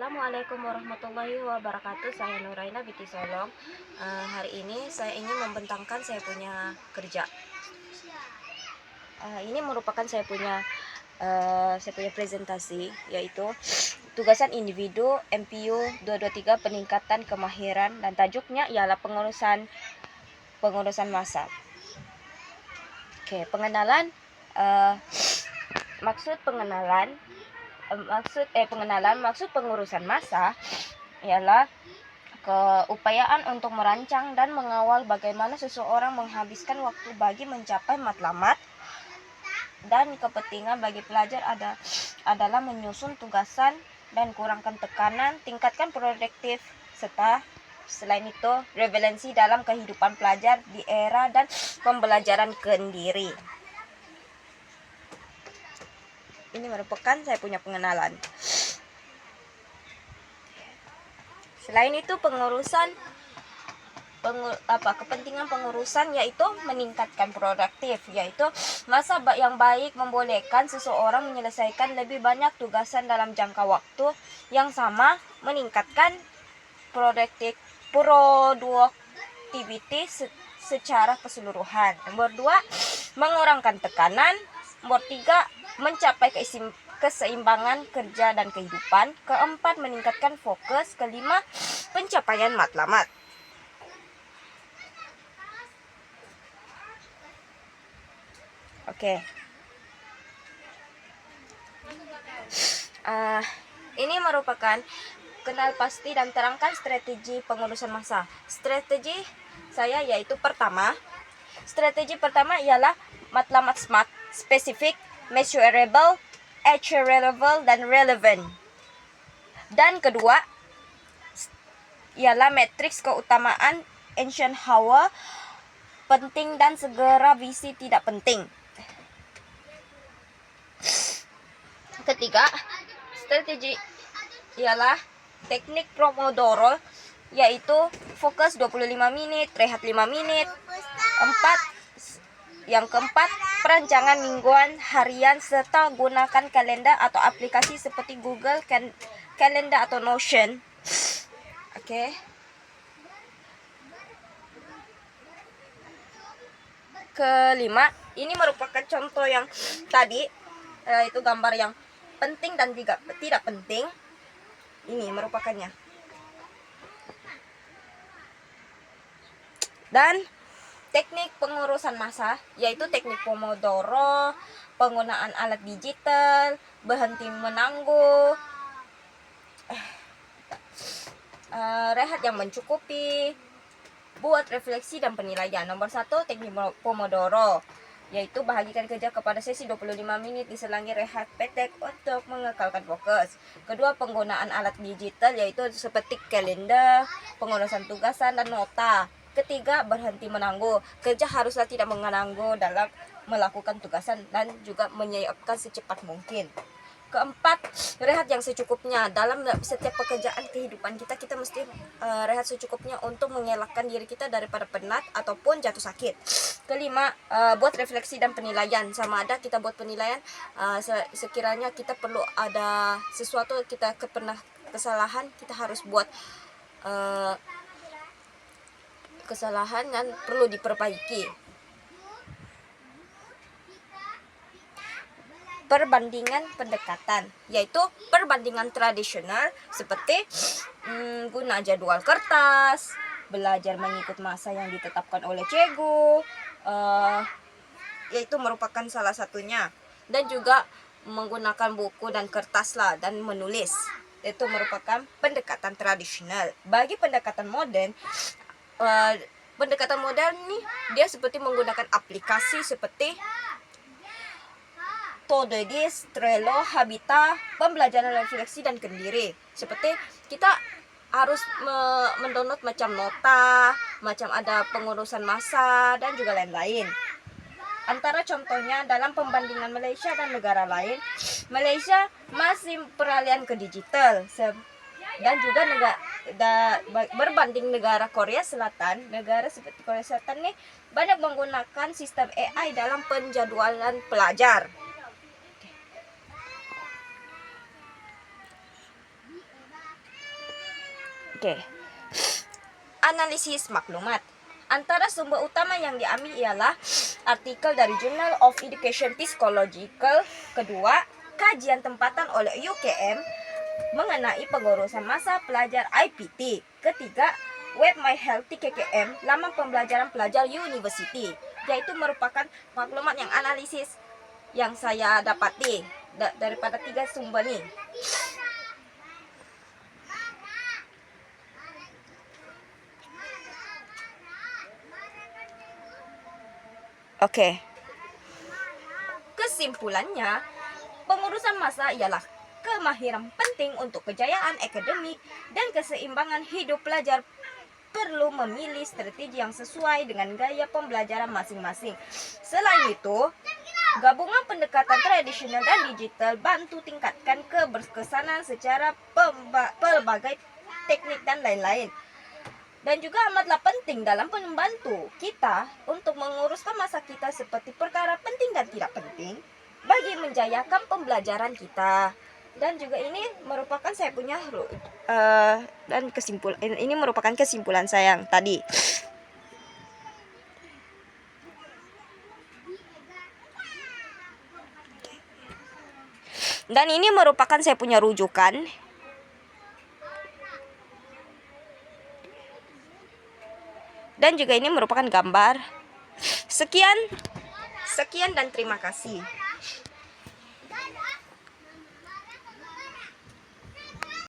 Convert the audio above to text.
Assalamualaikum warahmatullahi wabarakatuh. Saya Nuraina binti Solong. Hari ini saya ingin membentangkan saya punya kerja. Ini merupakan saya punya presentasi, yaitu tugasan individu MPU 223 peningkatan kemahiran, dan tajuknya ialah pengurusan massa. Pengenalan. Maksud pengurusan massa ialah keupayaan untuk merancang dan mengawal bagaimana seseorang menghabiskan waktu bagi mencapai matlamat, dan kepentingan bagi pelajar adalah menyusun tugasan dan kurangkan tekanan, tingkatkan produktif, serta selain itu relevansi dalam kehidupan pelajar di era dan pembelajaran kendiri. Ini merupakan saya punya pengenalan. Selain itu kepentingan pengurusan yaitu meningkatkan produktif, yaitu masa yang baik membolehkan seseorang menyelesaikan lebih banyak tugasan dalam jangka waktu yang sama, meningkatkan produktiviti secara keseluruhan. Nomor 2, mengurangkan tekanan. Nomor 3, mencapai keseimbangan kerja dan kehidupan. Keempat, meningkatkan fokus. Kelima, pencapaian matlamat. Ini merupakan kenal pasti dan terangkan strategi pengurusan massa. Strategi pertama ialah matlamat SMART: specific, measurable, achievable, dan relevant. Dan kedua ialah matriks keutamaan Eisenhower: penting dan segera, visi tidak penting. Ketiga, strategi ialah teknik Pomodoro, yaitu fokus 25 menit, rehat 5 menit. Yang keempat, perancangan mingguan, harian, serta gunakan kalender atau aplikasi seperti Google Calendar atau Notion. Kelima, ini merupakan contoh yang tadi, itu gambar yang penting dan tidak penting. Ini merupakannya. Dan teknik pengurusan massa yaitu teknik Pomodoro, penggunaan alat digital, berhenti menangguh, rehat yang mencukupi, buat refleksi dan penilaian. Nomor 1, teknik Pomodoro, yaitu bahagikan kerja kepada sesi 25 menit diselangi rehat pendek untuk mengekalkan fokus. Kedua, penggunaan alat digital yaitu seperti kalender, pengurusan tugasan, dan nota. Ketiga, berhenti menangguh. Kerja haruslah tidak menangguh dalam melakukan tugasan dan juga menyiapkan secepat mungkin. Keempat, rehat yang secukupnya. Dalam setiap pekerjaan kehidupan kita mesti rehat secukupnya untuk mengelakkan diri kita daripada penat ataupun jatuh sakit. Kelima, buat refleksi dan penilaian. Sama ada kita buat penilaian, sekiranya kita perlu ada sesuatu, kita pernah kesalahan, kita harus buat kesalahan dan perlu diperbaiki. Perbandingan pendekatan, yaitu perbandingan tradisional seperti guna jadwal kertas, belajar mengikut masa yang ditetapkan oleh cikgu, yaitu merupakan salah satunya. Dan juga menggunakan buku dan kertas dan menulis, itu merupakan pendekatan tradisional. Bagi pendekatan modern ini dia seperti menggunakan aplikasi seperti Todoist, Trello, Habita, pembelajaran refleksi dan kendiri. Seperti kita harus mendownload macam nota, macam ada pengurusan massa, dan juga lain-lain. Antara contohnya dalam pembandingan Malaysia dan negara lain, Malaysia masih peralihan ke digital, dan juga berbanding negara Korea Selatan. Negara seperti Korea Selatan ini banyak menggunakan sistem AI dalam penjadwalan pelajar. Oke. Analisis maklumat. Antara sumber utama yang diambil ialah artikel dari Journal of Education Psychological. Kedua, kajian tempatan oleh UKM mengenai pengurusan masa pelajar IPT. Ketiga, web My Healthy KKM, laman pembelajaran pelajar university, yaitu merupakan maklumat yang analisis yang saya dapati daripada 3 sumber nih. Oke. Kesimpulannya, pengurusan masa ialah kemahiran penting untuk kejayaan akademik dan keseimbangan hidup pelajar. Perlu memilih strategi yang sesuai dengan gaya pembelajaran masing-masing. Selain itu, gabungan pendekatan tradisional dan digital bantu tingkatkan keberkesanan secara pelbagai teknik dan lain-lain. Dan juga amatlah penting dalam membantu kita untuk menguruskan masa kita seperti perkara penting dan tidak penting bagi menjayakan pembelajaran kita. Dan juga ini merupakan saya punya dan ini merupakan kesimpulan saya yang tadi. Dan ini merupakan saya punya rujukan. Dan juga ini merupakan gambar. Sekian dan terima kasih.